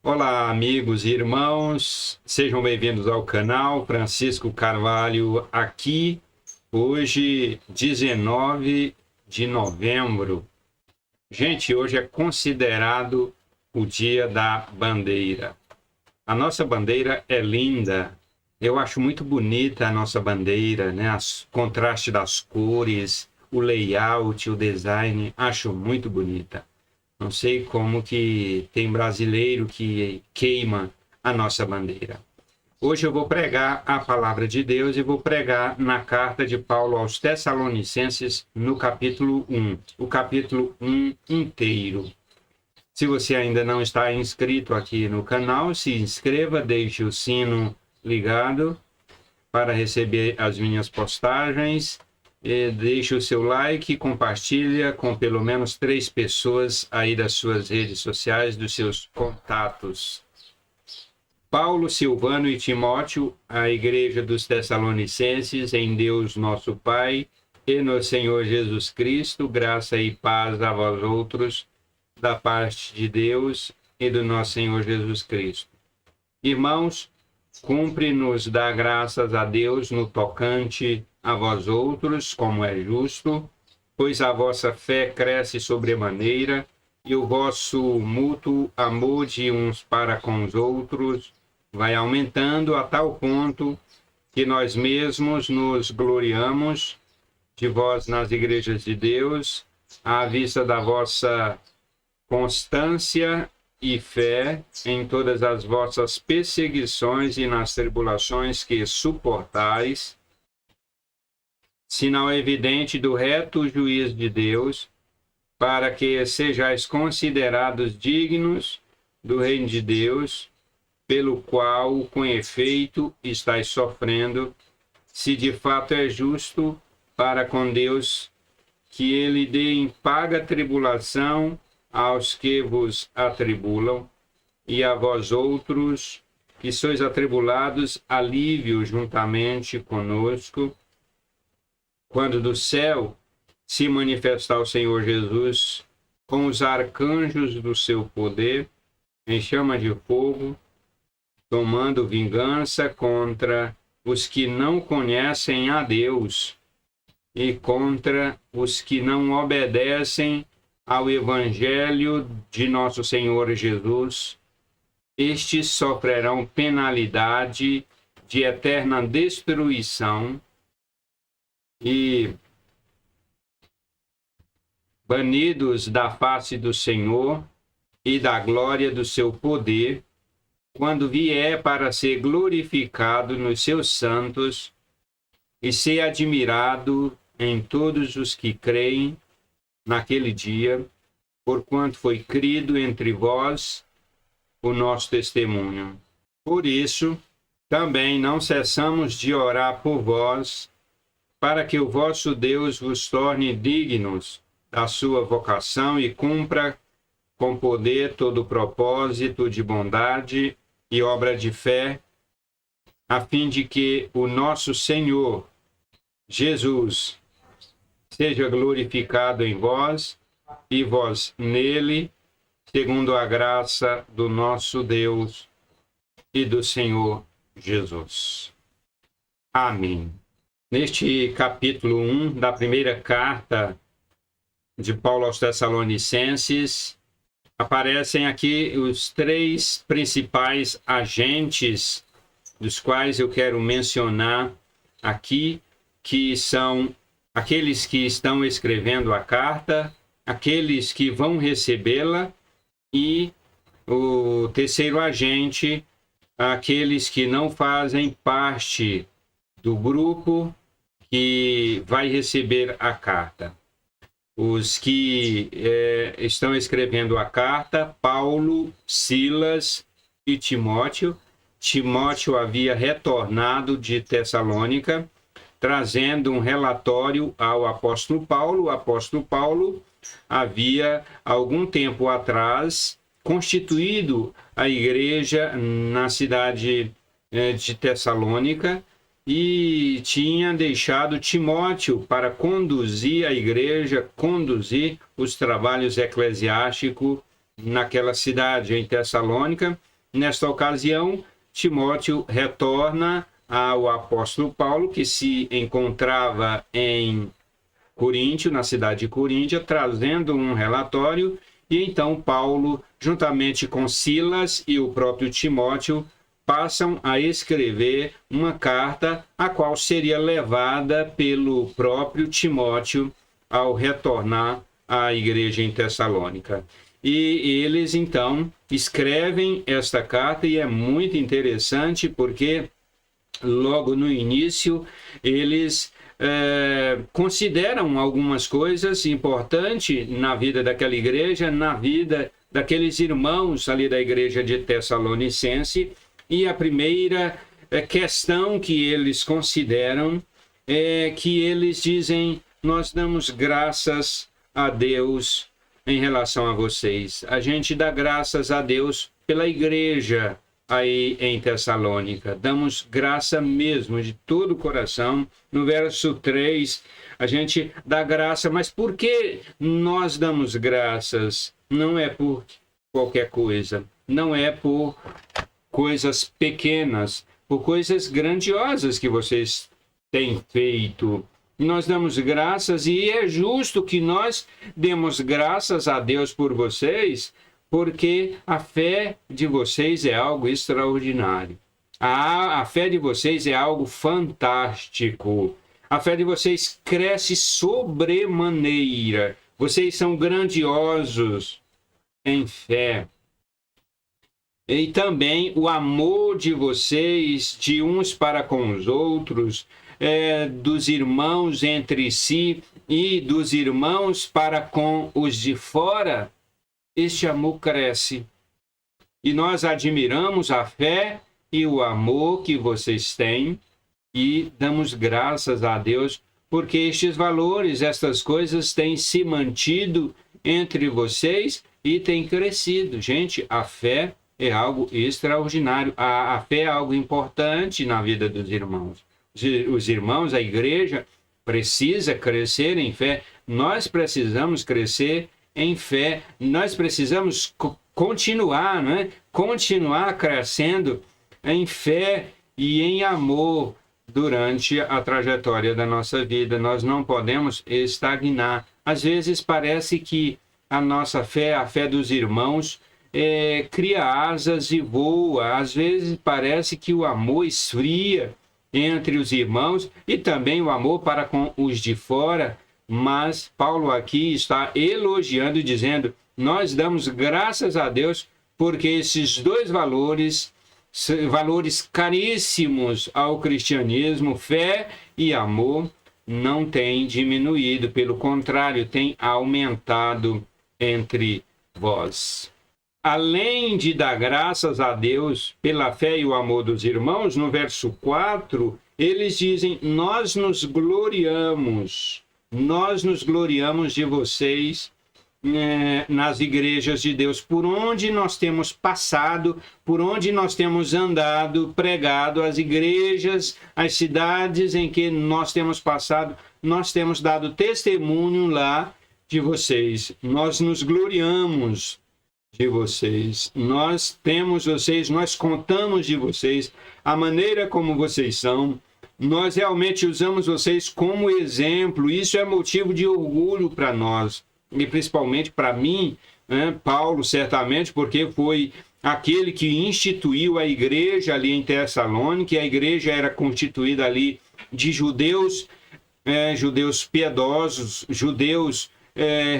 Olá, amigos e irmãos, sejam bem-vindos ao canal. Francisco Carvalho aqui, hoje 19 de novembro. Gente, hoje é considerado o Dia da Bandeira. A nossa bandeira é linda, eu acho muito bonita a nossa bandeira, né? O contraste das cores, o layout, o design, acho muito bonita. Não sei como que tem brasileiro que queima a nossa bandeira. Hoje eu vou pregar a palavra de Deus e vou pregar na carta de Paulo aos Tessalonicenses, no capítulo 1. O capítulo 1 inteiro. Se você ainda não está inscrito aqui no canal, se inscreva, deixe o sino ligado para receber as minhas postagens. Deixe o seu like e compartilha com pelo menos 3 pessoas aí das suas redes sociais, dos seus contatos. Paulo, Silvano e Timóteo, a igreja dos Tessalonicenses, em Deus nosso Pai e no Senhor Jesus Cristo, graça e paz a vós outros, da parte de Deus e do nosso Senhor Jesus Cristo. Irmãos, cumpre-nos dar graças a Deus no tocante a vós outros, como é justo, pois a vossa fé cresce sobremaneira e o vosso mútuo amor de uns para com os outros vai aumentando a tal ponto que nós mesmos nos gloriamos de vós nas igrejas de Deus, à vista da vossa constância e fé em todas as vossas perseguições e nas tribulações que suportais, sinal evidente do reto juízo de Deus, para que sejais considerados dignos do reino de Deus, pelo qual, com efeito, estáis sofrendo, se de fato é justo para com Deus que ele dê em paga tribulação aos que vos atribulam, e a vós outros, que sois atribulados, alívio juntamente conosco, quando do céu se manifestar o Senhor Jesus com os arcanjos do seu poder, em chama de fogo, tomando vingança contra os que não conhecem a Deus e contra os que não obedecem ao Evangelho de nosso Senhor Jesus. Estes sofrerão penalidade de eterna destruição e banidos da face do Senhor e da glória do seu poder, quando vier para ser glorificado nos seus santos e ser admirado em todos os que creem naquele dia, porquanto foi crido entre vós o nosso testemunho. Por isso, também não cessamos de orar por vós, para que o vosso Deus vos torne dignos da sua vocação e cumpra com poder todo o propósito de bondade e obra de fé, a fim de que o nosso Senhor Jesus seja glorificado em vós e vós nele, segundo a graça do nosso Deus e do Senhor Jesus. Amém. Neste capítulo 1 da primeira carta de Paulo aos Tessalonicenses, aparecem aqui os 3 principais agentes, dos quais eu quero mencionar aqui, que são aqueles que estão escrevendo a carta, aqueles que vão recebê-la e o terceiro agente, aqueles que não fazem parte do grupo que vai receber a carta. Os que estão escrevendo a carta, Paulo, Silas e Timóteo. Timóteo havia retornado de Tessalônica, trazendo um relatório ao apóstolo Paulo. O apóstolo Paulo havia, algum tempo atrás, constituído a igreja na cidade de Tessalônica e tinha deixado Timóteo para conduzir a igreja, conduzir os trabalhos eclesiásticos naquela cidade, em Tessalônica, nesta ocasião, Timóteo retorna ao apóstolo Paulo, que se encontrava em Coríntio, na cidade de Coríntio, trazendo um relatório, e então Paulo, juntamente com Silas e o próprio Timóteo, passam a escrever uma carta, a qual seria levada pelo próprio Timóteo ao retornar à igreja em Tessalônica. E eles, então, escrevem esta carta, e é muito interessante porque, logo no início, eles consideram algumas coisas importantes na vida daquela igreja, na vida daqueles irmãos ali da igreja de Tessalonicense. E a primeira questão que eles consideram é que eles dizem: nós damos graças a Deus em relação a vocês. A gente dá graças a Deus pela igreja aí em Tessalônica. Damos graça mesmo, de todo o coração. No verso 3, a gente dá graça, mas por que nós damos graças? Não é por qualquer coisa, não é por coisas pequenas, por coisas grandiosas que vocês têm feito. Nós damos graças, e é justo que nós demos graças a Deus por vocês, porque a fé de vocês é algo extraordinário. A fé de vocês é algo fantástico. A fé de vocês cresce sobremaneira. Vocês são grandiosos em fé. E também o amor de vocês, de uns para com os outros, dos irmãos entre si e dos irmãos para com os de fora, este amor cresce. E nós admiramos a fé e o amor que vocês têm e damos graças a Deus porque estes valores, estas coisas têm se mantido entre vocês e têm crescido. Gente, a fé é algo extraordinário. A fé é algo importante na vida dos irmãos. Os irmãos, a igreja, precisa crescer em fé. Nós precisamos crescer em fé. Nós precisamos continuar, não é? Continuar crescendo em fé e em amor durante a trajetória da nossa vida. Nós não podemos estagnar. Às vezes parece que a nossa fé, a fé dos irmãos, cria asas e voa. Às vezes parece que o amor esfria entre os irmãos e também o amor para com os de fora, mas Paulo aqui está elogiando e dizendo: nós damos graças a Deus porque esses dois valores caríssimos ao cristianismo, fé e amor, não têm diminuído, pelo contrário, têm aumentado entre vós. Além de dar graças a Deus pela fé e o amor dos irmãos, no verso 4, eles dizem: nós nos gloriamos de vocês nas igrejas de Deus, por onde nós temos passado, por onde nós temos andado, pregado, as igrejas, as cidades em que nós temos passado, nós temos dado testemunho lá de vocês. Nós nos gloriamos de vocês, nós temos vocês, nós contamos de vocês, a maneira como vocês são, nós realmente usamos vocês como exemplo. Isso é motivo de orgulho para nós, e principalmente para mim, Paulo, certamente, porque foi aquele que instituiu a igreja ali em Tessalônica, e a igreja era constituída ali de judeus, judeus piedosos, judeus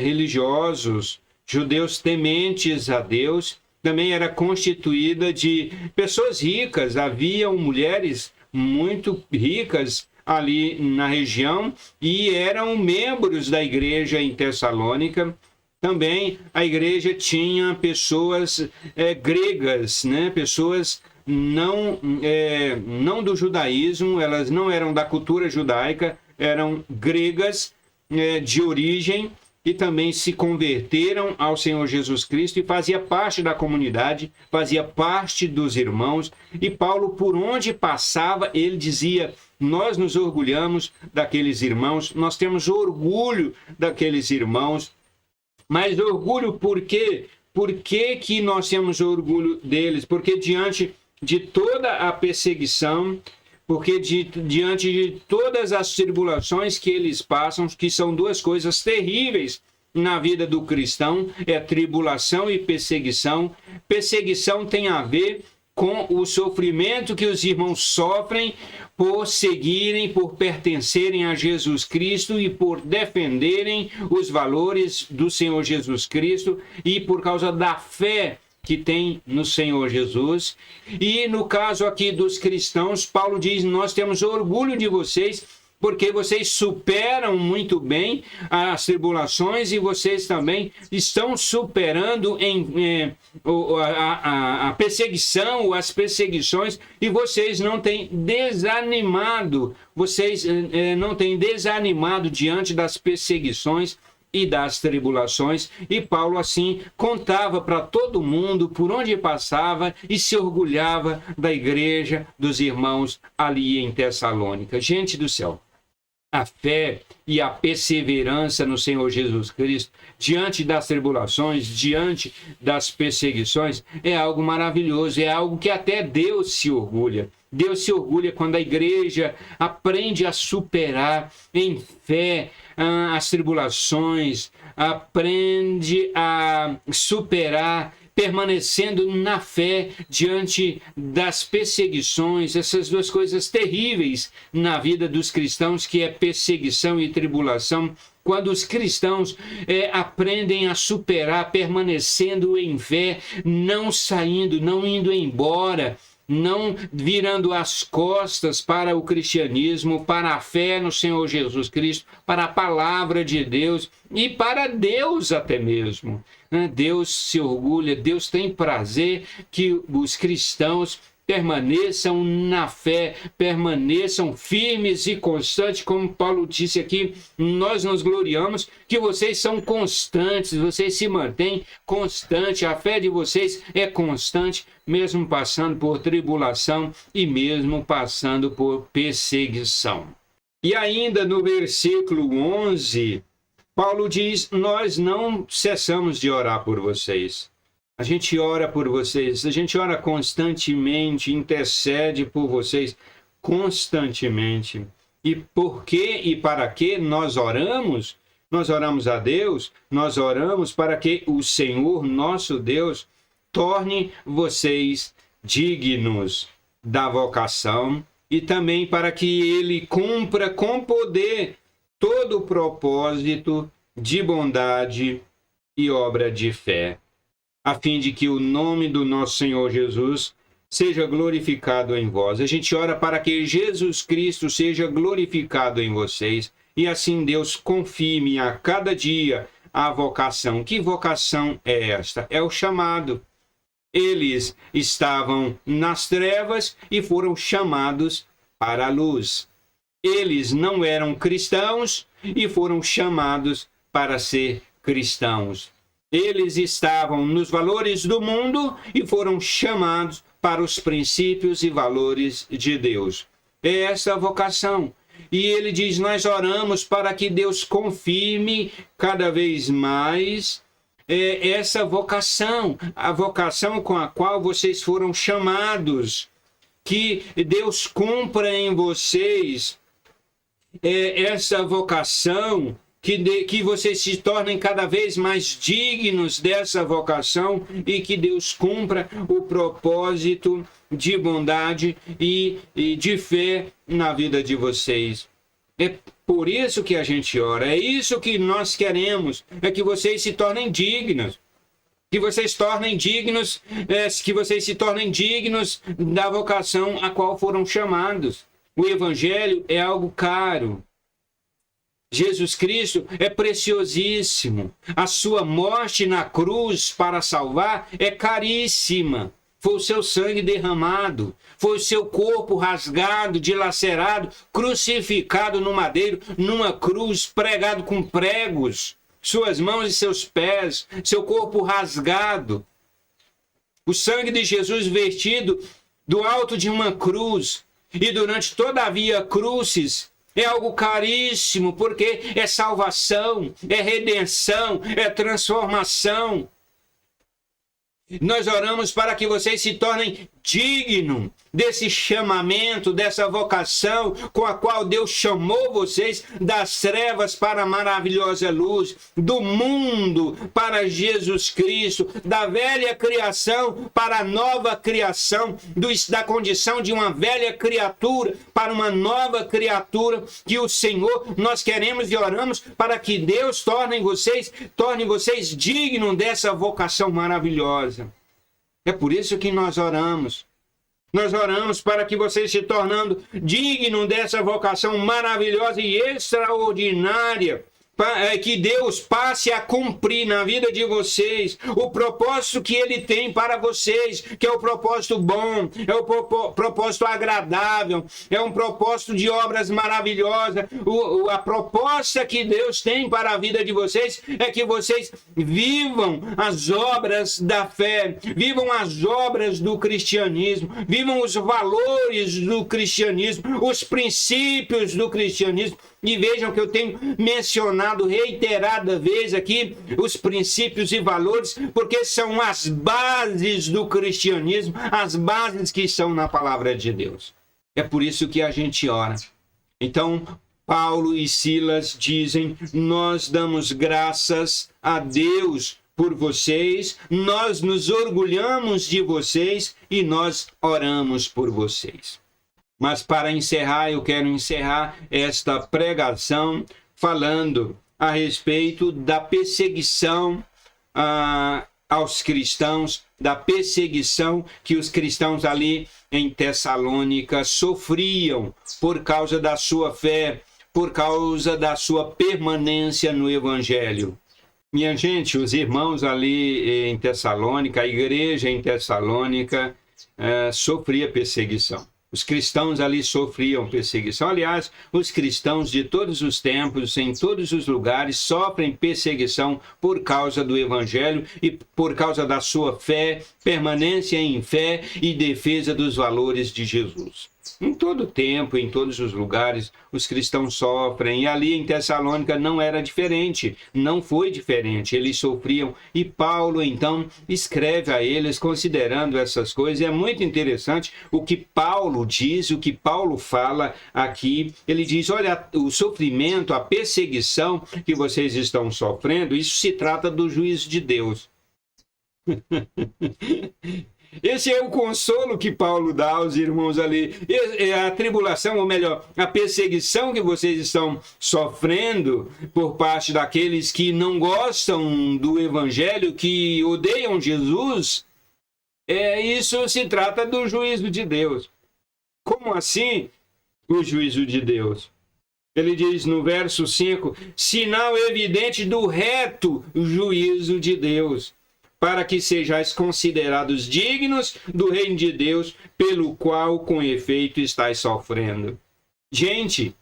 religiosos, judeus tementes a Deus. Também era constituída de pessoas ricas, haviam mulheres muito ricas ali na região e eram membros da igreja em Tessalônica. Também a igreja tinha pessoas gregas, né? Pessoas não do judaísmo, elas não eram da cultura judaica, eram gregas de origem, e também se converteram ao Senhor Jesus Cristo e fazia parte da comunidade, fazia parte dos irmãos. E Paulo, por onde passava, ele dizia: nós nos orgulhamos daqueles irmãos, nós temos orgulho daqueles irmãos. Mas orgulho por quê? Por que nós temos orgulho deles? Porque diante de toda a perseguição, porque diante de todas as tribulações que eles passam, que são duas coisas terríveis na vida do cristão, é tribulação e perseguição. Perseguição tem a ver com o sofrimento que os irmãos sofrem por seguirem, por pertencerem a Jesus Cristo e por defenderem os valores do Senhor Jesus Cristo e por causa da fé que tem no Senhor Jesus. E no caso aqui dos cristãos, Paulo diz: nós temos orgulho de vocês, porque vocês superam muito bem as tribulações e vocês também estão superando a perseguição, as perseguições, e vocês não têm desanimado, diante das perseguições e das tribulações. E Paulo assim contava para todo mundo por onde passava e se orgulhava da igreja, dos irmãos ali em Tessalônica. Gente do céu, a fé e a perseverança no Senhor Jesus Cristo, diante das tribulações, diante das perseguições, é algo maravilhoso, é algo que até Deus se orgulha. Deus se orgulha quando a igreja aprende a superar em fé as tribulações, aprende a superar permanecendo na fé diante das perseguições, essas duas coisas terríveis na vida dos cristãos, que é perseguição e tribulação. Quando os cristãos aprendem a superar, permanecendo em fé, não saindo, não indo embora, não virando as costas para o cristianismo, para a fé no Senhor Jesus Cristo, para a palavra de Deus e para Deus até mesmo. Deus se orgulha, Deus tem prazer que os cristãos permaneçam na fé, permaneçam firmes e constantes, como Paulo disse aqui. Nós nos gloriamos que vocês são constantes, vocês se mantêm constantes, a fé de vocês é constante, mesmo passando por tribulação e mesmo passando por perseguição. E ainda no versículo 11, Paulo diz: nós não cessamos de orar por vocês. A gente ora por vocês, a gente ora constantemente, intercede por vocês constantemente. E por que e para que nós oramos? Nós oramos a Deus, nós oramos para que o Senhor, nosso Deus, torne vocês dignos da vocação e também para que Ele cumpra com poder todo o propósito de bondade e obra de fé, a fim de que o nome do nosso Senhor Jesus seja glorificado em vós. A gente ora para que Jesus Cristo seja glorificado em vocês e assim Deus confirme a cada dia a vocação. Que vocação é esta? É o chamado. Eles estavam nas trevas e foram chamados para a luz. Eles não eram cristãos e foram chamados para ser cristãos. Eles estavam nos valores do mundo e foram chamados para os princípios e valores de Deus. É essa a vocação. E ele diz: nós oramos para que Deus confirme cada vez mais essa vocação, a vocação com a qual vocês foram chamados, que Deus cumpra em vocês essa vocação, que vocês se tornem cada vez mais dignos dessa vocação e que Deus cumpra o propósito de bondade e de fé na vida de vocês. É por isso que a gente ora, é isso que nós queremos, é que vocês se tornem dignos, que vocês se tornem dignos da vocação a qual foram chamados. O Evangelho é algo caro. Jesus Cristo é preciosíssimo. A sua morte na cruz para salvar é caríssima. Foi o seu sangue derramado, foi o seu corpo rasgado, dilacerado, crucificado no madeiro, numa cruz, pregado com pregos, suas mãos e seus pés, seu corpo rasgado. O sangue de Jesus vertido do alto de uma cruz, e durante toda a via crucis, é algo caríssimo, porque é salvação, é redenção, é transformação. Nós oramos para que vocês se tornem dignos desse chamamento, dessa vocação com a qual Deus chamou vocês das trevas para a maravilhosa luz, do mundo para Jesus Cristo, da velha criação para a nova criação, da condição de uma velha criatura para uma nova criatura, que o Senhor, nós queremos e oramos para que Deus torne vocês dignos dessa vocação maravilhosa. É por isso que nós oramos. Nós oramos para que vocês se tornando dignos dessa vocação maravilhosa e extraordinária, que Deus passe a cumprir na vida de vocês o propósito que Ele tem para vocês, que é o propósito bom, é o propósito agradável, é um propósito de obras maravilhosas. A proposta que Deus tem para a vida de vocês é que vocês vivam as obras da fé, vivam as obras do cristianismo, vivam os valores do cristianismo, os princípios do cristianismo. E vejam que eu tenho mencionado reiterada vez aqui os princípios e valores, porque são as bases do cristianismo, as bases que estão na palavra de Deus. É por isso que a gente ora. Então, Paulo e Silas dizem: nós damos graças a Deus por vocês, nós nos orgulhamos de vocês e nós oramos por vocês. Mas para encerrar, eu quero encerrar esta pregação falando a respeito da perseguição aos cristãos, da perseguição que os cristãos ali em Tessalônica sofriam por causa da sua fé, por causa da sua permanência no Evangelho. Minha gente, os irmãos ali em Tessalônica, a igreja em Tessalônica, sofria perseguição. Os cristãos ali sofriam perseguição. Aliás, os cristãos de todos os tempos, em todos os lugares, sofrem perseguição por causa do Evangelho e por causa da sua fé, permanência em fé e defesa dos valores de Jesus. Em todo tempo, em todos os lugares, os cristãos sofrem. E ali em Tessalônica não era diferente, não foi diferente. Eles sofriam. E Paulo, então, escreve a eles considerando essas coisas. E é muito interessante o que Paulo diz, o que Paulo fala aqui. Ele diz: olha, o sofrimento, a perseguição que vocês estão sofrendo, isso se trata do juízo de Deus. Esse é o consolo que Paulo dá aos irmãos ali. A tribulação, ou melhor, a perseguição que vocês estão sofrendo por parte daqueles que não gostam do Evangelho, que odeiam Jesus, isso se trata do juízo de Deus. Como assim o juízo de Deus? Ele diz no verso 5, sinal evidente do reto juízo de Deus, para que sejais considerados dignos do reino de Deus, pelo qual, com efeito, estáis sofrendo. Gente,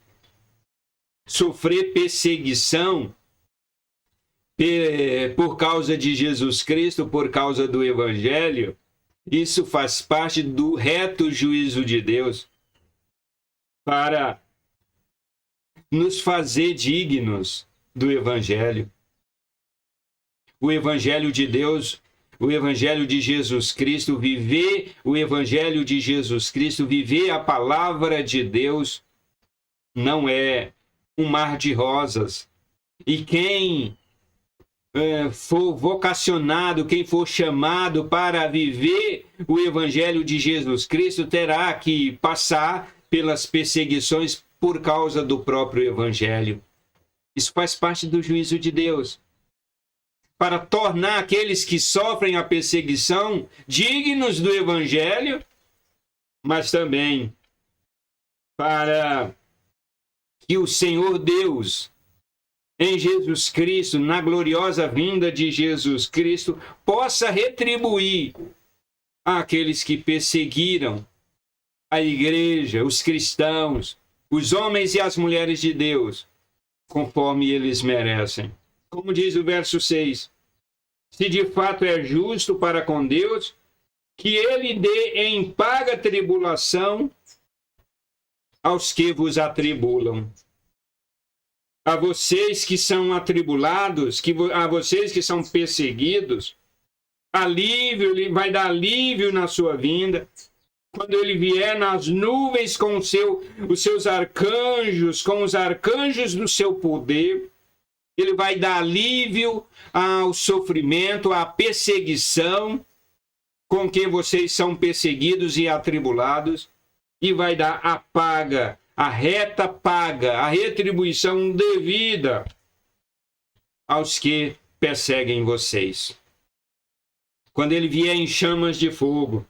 sofrer perseguição por causa de Jesus Cristo, por causa do Evangelho, isso faz parte do reto juízo de Deus, para nos fazer dignos do Evangelho. O Evangelho de Deus, o Evangelho de Jesus Cristo, viver o Evangelho de Jesus Cristo, viver a palavra de Deus, não é um mar de rosas. E quem for vocacionado, quem for chamado para viver o Evangelho de Jesus Cristo, terá que passar pelas perseguições por causa do próprio Evangelho. Isso faz parte do juízo de Deus, para tornar aqueles que sofrem a perseguição dignos do Evangelho, mas também para que o Senhor Deus, em Jesus Cristo, na gloriosa vinda de Jesus Cristo, possa retribuir àqueles que perseguiram a igreja, os cristãos, os homens e as mulheres de Deus, conforme eles merecem. Como diz o verso 6, se de fato é justo para com Deus, que ele dê em paga tribulação aos que vos atribulam. A vocês que são atribulados, a vocês que são perseguidos, alívio, ele vai dar alívio na sua vinda. Quando ele vier nas nuvens com os seus arcanjos, com os arcanjos do seu poder, ele vai dar alívio ao sofrimento, à perseguição com que vocês são perseguidos e atribulados, e vai dar a paga, a reta paga, a retribuição devida aos que perseguem vocês. Quando ele vier em chamas de fogo,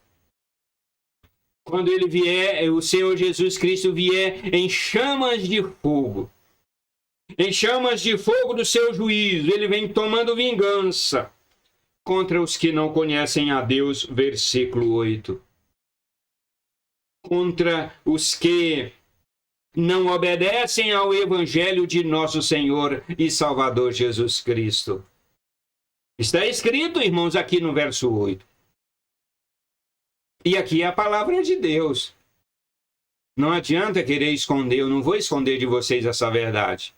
quando ele vier, o Senhor Jesus Cristo vier em chamas de fogo do seu juízo, ele vem tomando vingança contra os que não conhecem a Deus, versículo 8. Contra os que não obedecem ao Evangelho de nosso Senhor e Salvador Jesus Cristo. Está escrito, irmãos, aqui no verso 8. E aqui é a palavra de Deus. Não adianta querer esconder, eu não vou esconder de vocês essa verdade.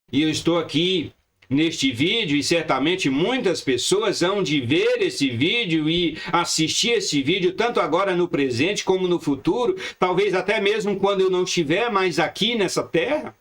E eu estou aqui neste vídeo, e certamente muitas pessoas hão de ver esse vídeo e assistir esse vídeo, tanto agora no presente como no futuro, talvez até mesmo quando eu não estiver mais aqui nessa terra.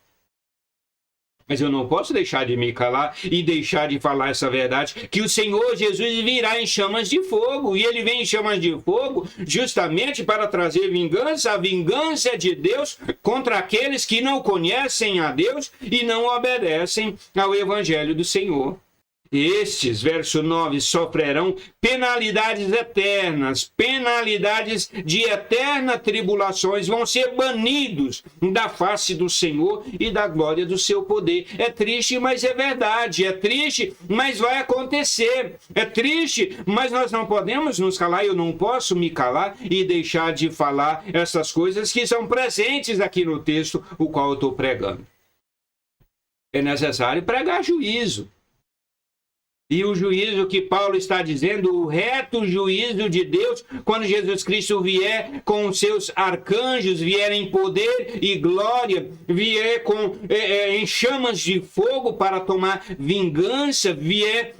Mas eu não posso deixar de me calar e deixar de falar essa verdade, que o Senhor Jesus virá em chamas de fogo, e ele vem em chamas de fogo justamente para trazer vingança, a vingança de Deus contra aqueles que não conhecem a Deus e não obedecem ao Evangelho do Senhor. Estes, verso 9, sofrerão penalidades eternas, penalidades de eterna tribulações, vão ser banidos da face do Senhor e da glória do seu poder. É triste, mas é verdade. É triste, mas vai acontecer. É triste, mas nós não podemos nos calar. Eu não posso me calar e deixar de falar essas coisas que são presentes aqui no texto, o qual eu estou pregando. É necessário pregar juízo. E o juízo que Paulo está dizendo, o reto juízo de Deus, quando Jesus Cristo vier com os seus arcanjos, vier em poder e glória, vier em chamas de fogo para tomar vingança, vier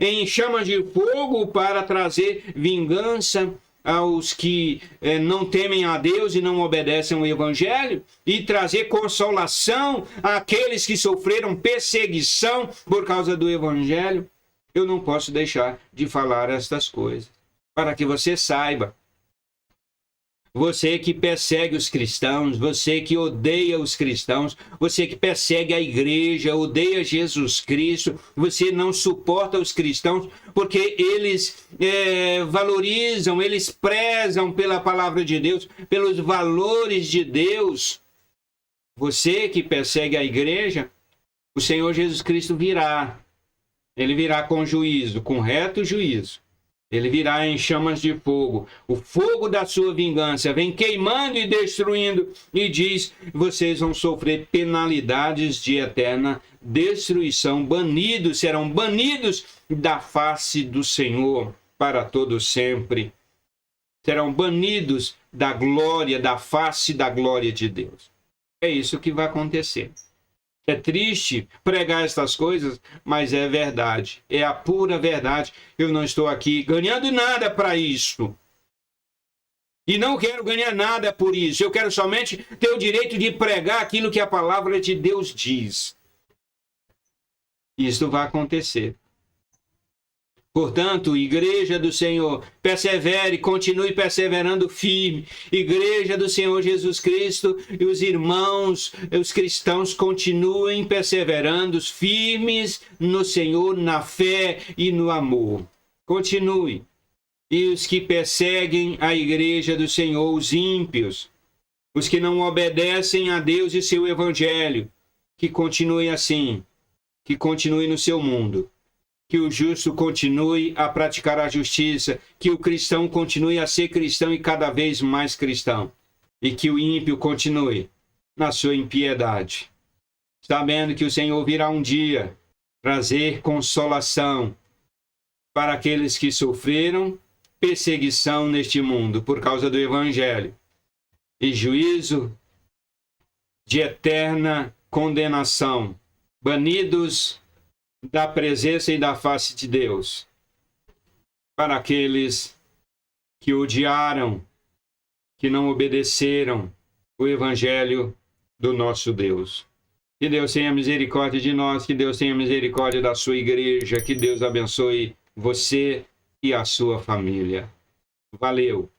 em chamas de fogo para trazer vingança aos que não temem a Deus e não obedecem ao Evangelho, e trazer consolação àqueles que sofreram perseguição por causa do Evangelho. Eu não posso deixar de falar estas coisas, para que você saiba. Você que persegue os cristãos, você que odeia os cristãos, você que persegue a igreja, odeia Jesus Cristo, você não suporta os cristãos porque eles valorizam, eles prezam pela palavra de Deus, pelos valores de Deus. Você que persegue a igreja, o Senhor Jesus Cristo virá. Ele virá com juízo, com reto juízo. Ele virá em chamas de fogo. O fogo da sua vingança vem queimando e destruindo. E diz, vocês vão sofrer penalidades de eterna destruição. Serão banidos da face do Senhor para todo sempre. Serão banidos da glória, da face da glória de Deus. É isso que vai acontecer. É triste pregar estas coisas, mas é verdade. É a pura verdade. Eu não estou aqui ganhando nada para isso. E não quero ganhar nada por isso. Eu quero somente ter o direito de pregar aquilo que a palavra de Deus diz. Isso vai acontecer. Portanto, igreja do Senhor, persevere, continue perseverando firme. Igreja do Senhor Jesus Cristo e os irmãos, os cristãos, continuem perseverando firmes no Senhor, na fé e no amor. Continue. E os que perseguem a igreja do Senhor, os ímpios, os que não obedecem a Deus e seu evangelho, que continuem assim, que continuem no seu mundo. Que o justo continue a praticar a justiça, que o cristão continue a ser cristão e cada vez mais cristão, e que o ímpio continue na sua impiedade, sabendo que o Senhor virá um dia trazer consolação para aqueles que sofreram perseguição neste mundo por causa do Evangelho, e juízo de eterna condenação, banidos da presença e da face de Deus para aqueles que odiaram, que não obedeceram o Evangelho do nosso Deus. Que Deus tenha misericórdia de nós, que Deus tenha misericórdia da sua igreja, que Deus abençoe você e a sua família. Valeu!